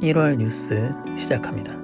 1월 뉴스 시작합니다.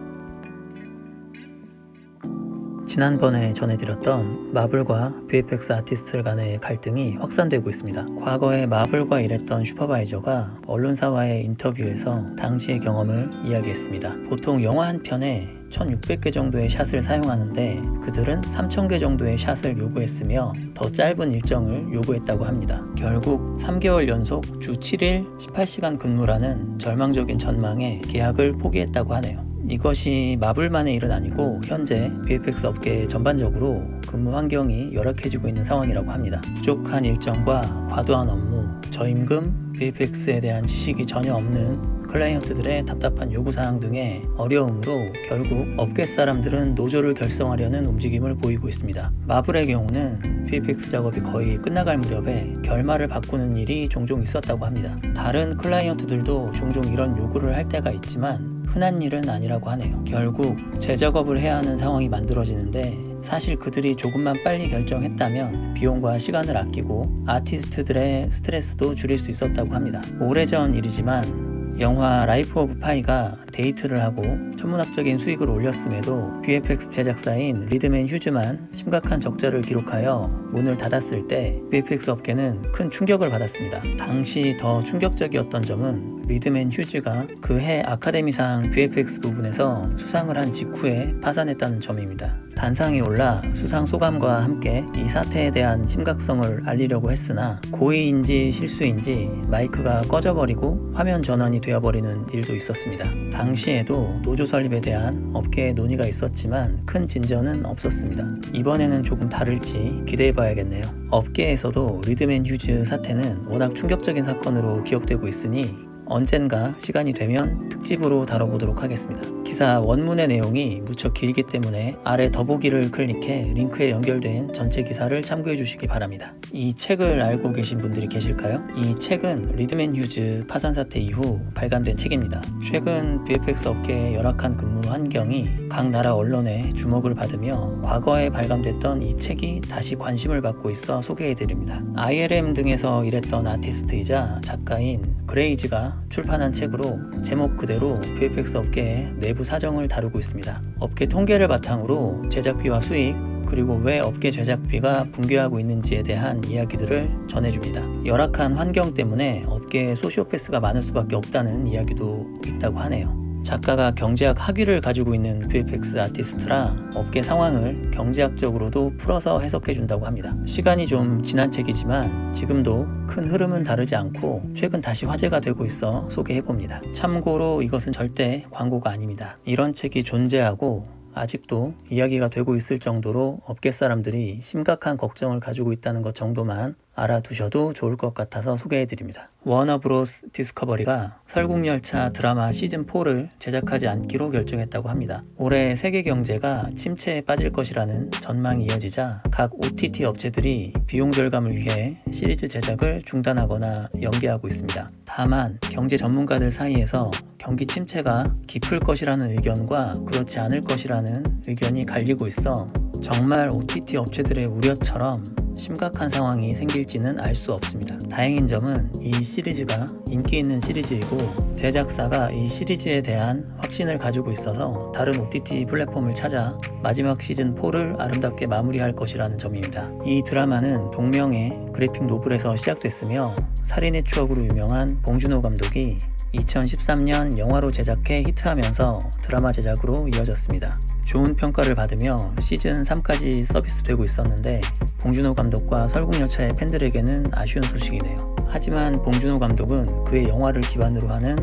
지난번에 전해드렸던 마블과 VFX 아티스트 간의 갈등이 확산되고 있습니다. 과거에 마블과 일했던 슈퍼바이저가 언론사와의 인터뷰에서 당시의 경험을 이야기했습니다. 보통 영화 한 편에 1600개 정도의 샷을 사용하는데 그들은 3000개 정도의 샷을 요구했으며 더 짧은 일정을 요구했다고 합니다. 결국 3개월 연속 주 7일 18시간 근무라는 절망적인 전망에 계약을 포기했다고 하네요. 이것이 마블만의 일은 아니고 현재 VFX 업계 전반적으로 근무 환경이 열악해지고 있는 상황이라고 합니다. 부족한 일정과 과도한 업무, 저임금, VFX에 대한 지식이 전혀 없는 클라이언트들의 답답한 요구사항 등의 어려움으로 결국 업계 사람들은 노조를 결성하려는 움직임을 보이고 있습니다. 마블의 경우는 VFX 작업이 거의 끝나갈 무렵에 결말을 바꾸는 일이 종종 있었다고 합니다. 다른 클라이언트들도 종종 이런 요구를 할 때가 있지만 흔한 일은 아니라고 하네요. 결국 재작업을 해야 하는 상황이 만들어지는데 사실 그들이 조금만 빨리 결정했다면 비용과 시간을 아끼고 아티스트들의 스트레스도 줄일 수 있었다고 합니다. 오래전 일이지만 영화 라이프 오브 파이가 데이트를 하고 천문학적인 수익을 올렸음에도 VFX 제작사인 리드맨 휴즈만 심각한 적자를 기록하여 문을 닫았을 때 VFX 업계는 큰 충격을 받았습니다. 당시 더 충격적이었던 점은 리드맨 휴즈가 그해 아카데미상 VFX 부분에서 수상을 한 직후에 파산했다는 점입니다. 단상에 올라 수상 소감과 함께 이 사태에 대한 심각성을 알리려고 했으나 고의인지 실수인지 마이크가 꺼져버리고 화면 전환이 되어버리는 일도 있었습니다. 당시에도 노조 설립에 대한 업계의 논의가 있었지만 큰 진전은 없었습니다. 이번에는 조금 다를지 기대해봐야겠네요. 업계에서도 리드맨 휴즈 사태는 워낙 충격적인 사건으로 기억되고 있으니 언젠가 시간이 되면 특집으로 다뤄보도록 하겠습니다. 기사 원문의 내용이 무척 길기 때문에 아래 더보기를 클릭해 링크에 연결된 전체 기사를 참고해 주시기 바랍니다. 이 책을 알고 계신 분들이 계실까요? 이 책은 리드맨 휴즈 파산 사태 이후 발간된 책입니다. 최근 VFX 업계의 열악한 근무 환경이 각 나라 언론의 주목을 받으며 과거에 발간됐던 이 책이 다시 관심을 받고 있어 소개해드립니다. ILM 등에서 일했던 아티스트이자 작가인 그레이즈가 출판한 책으로 제목 그대로 VFX 업계의 내부 사정을 다루고 있습니다. 업계 통계를 바탕으로 제작비와 수익, 그리고 왜 업계 제작비가 붕괴하고 있는지에 대한 이야기들을 전해줍니다. 열악한 환경 때문에 업계에 소시오패스가 많을 수밖에 없다는 이야기도 있다고 하네요. 작가가 경제학 학위를 가지고 있는 VFX 아티스트라 업계 상황을 경제학적으로도 풀어서 해석해준다고 합니다. 시간이 좀 지난 책이지만 지금도 큰 흐름은 다르지 않고 최근 다시 화제가 되고 있어 소개해봅니다. 참고로 이것은 절대 광고가 아닙니다. 이런 책이 존재하고 아직도 이야기가 되고 있을 정도로 업계 사람들이 심각한 걱정을 가지고 있다는 것 정도만 알아두셔도 좋을 것 같아서 소개해드립니다. 워너브로스 디스커버리가 설국열차 드라마 시즌4를 제작하지 않기로 결정했다고 합니다. 올해 세계 경제가 침체에 빠질 것이라는 전망이 이어지자 각 OTT 업체들이 비용 절감을 위해 시리즈 제작을 중단하거나 연기하고 있습니다. 다만 경제 전문가들 사이에서 경기 침체가 깊을 것이라는 의견과 그렇지 않을 것이라는 의견이 갈리고 있어 정말 OTT 업체들의 우려처럼 심각한 상황이 생길지는 알 수 없습니다. 다행인 점은 이 시리즈가 인기 있는 시리즈이고 제작사가 이 시리즈에 대한 확신을 가지고 있어서 다른 OTT 플랫폼을 찾아 마지막 시즌4를 아름답게 마무리할 것이라는 점입니다. 이 드라마는 동명의 그래픽 노블에서 시작됐으며 살인의 추억으로 유명한 봉준호 감독이 2013년 영화로 제작해 히트하면서 드라마 제작으로 이어졌습니다. 좋은 평가를 받으며 시즌3까지 서비스되고 있었는데 봉준호 감독과 설국열차의 팬들에게는 아쉬운 소식이네요. 하지만 봉준호 감독은 그의 영화를 기반으로 하는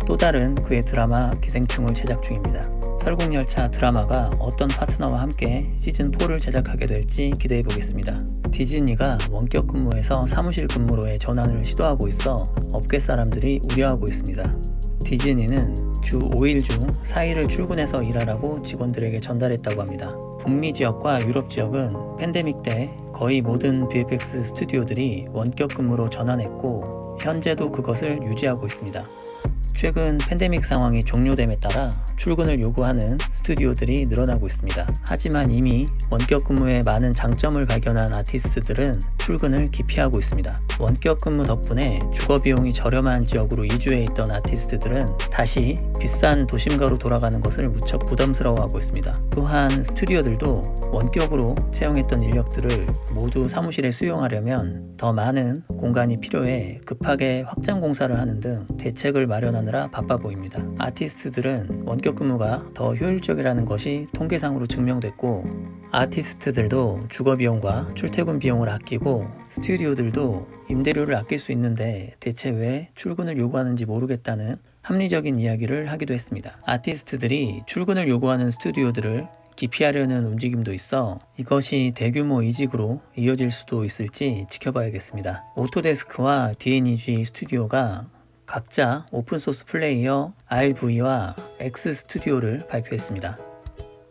또 다른 그의 드라마 기생충을 제작 중입니다. 설국열차 드라마가 어떤 파트너와 함께 시즌4를 제작하게 될지 기대해보겠습니다. 디즈니가 원격 근무에서 사무실 근무로의 전환을 시도하고 있어 업계 사람들이 우려하고 있습니다. 디즈니는 주 5일 중 4일을 출근해서 일하라고 직원들에게 전달했다고 합니다. 북미 지역과 유럽 지역은 팬데믹 때 거의 모든 VFX 스튜디오들이 원격 근무로 전환했고 현재도 그것을 유지하고 있습니다. 최근 팬데믹 상황이 종료됨에 따라 출근을 요구하는 스튜디오들이 늘어나고 있습니다. 하지만 이미 원격 근무의 많은 장점을 발견한 아티스트들은 출근을 기피하고 있습니다. 원격 근무 덕분에 주거 비용이 저렴한 지역으로 이주해 있던 아티스트들은 다시 비싼 도심가로 돌아가는 것을 무척 부담스러워하고 있습니다. 또한 스튜디오들도 원격으로 채용했던 인력들을 모두 사무실에 수용하려면 더 많은 공간이 필요해 급하게 확장 공사를 하는 등 대책을 마련하느라 바빠 보입니다. 아티스트들은 원격 근무가 더 효율적이라는 것이 통계상으로 증명됐고, 아티스트들도 주거 비용과 출퇴근 비용을 아끼고 스튜디오들도 임대료를 아낄 수 있는데 대체 왜 출근을 요구하는지 모르겠다는 합리적인 이야기를 하기도 했습니다. 아티스트들이 출근을 요구하는 스튜디오들을 기피하려는 움직임도 있어 이것이 대규모 이직으로 이어질 수도 있을지 지켜봐야겠습니다. 오토데스크와 D&EG 스튜디오가 각자 오픈소스 플레이어 RV와 X 스튜디오를 발표했습니다.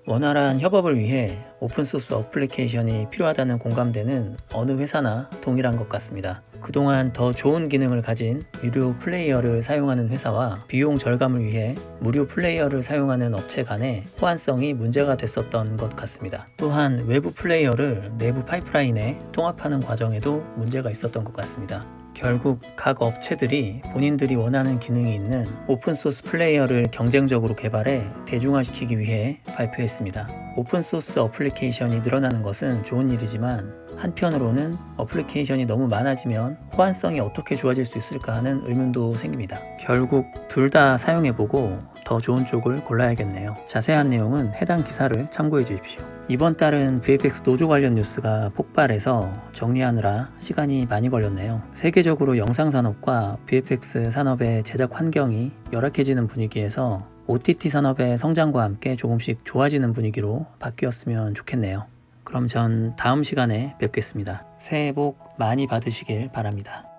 원활한 협업을 위해 오픈소스 어플리케이션이 필요하다는 공감대는 어느 회사나 동일한 것 같습니다. 그동안 더 좋은 기능을 가진 유료 플레이어를 사용하는 회사와 비용 절감을 위해 무료 플레이어를 사용하는 업체 간의 호환성이 문제가 됐었던 것 같습니다. 또한 외부 플레이어를 내부 파이프라인에 통합하는 과정에도 문제가 있었던 것 같습니다. 결국 각 업체들이 본인들이 원하는 기능이 있는 오픈소스 플레이어를 경쟁적으로 개발해 대중화시키기 위해 발표했습니다. 오픈소스 어플리케이션이 늘어나는 것은 좋은 일이지만 한편으로는 어플리케이션이 너무 많아지면 호환성이 어떻게 좋아질 수 있을까 하는 의문도 생깁니다. 결국 둘 다 사용해보고 더 좋은 쪽을 골라야겠네요. 자세한 내용은 해당 기사를 참고해 주십시오. 이번 달은 VFX 노조 관련 뉴스가 폭발해서 정리하느라 시간이 많이 걸렸네요. 세계적으로 영상산업과 VFX 산업의 제작 환경이 열악해지는 분위기에서 OTT 산업의 성장과 함께 조금씩 좋아지는 분위기로 바뀌었으면 좋겠네요. 그럼 전 다음 시간에 뵙겠습니다. 새해 복 많이 받으시길 바랍니다.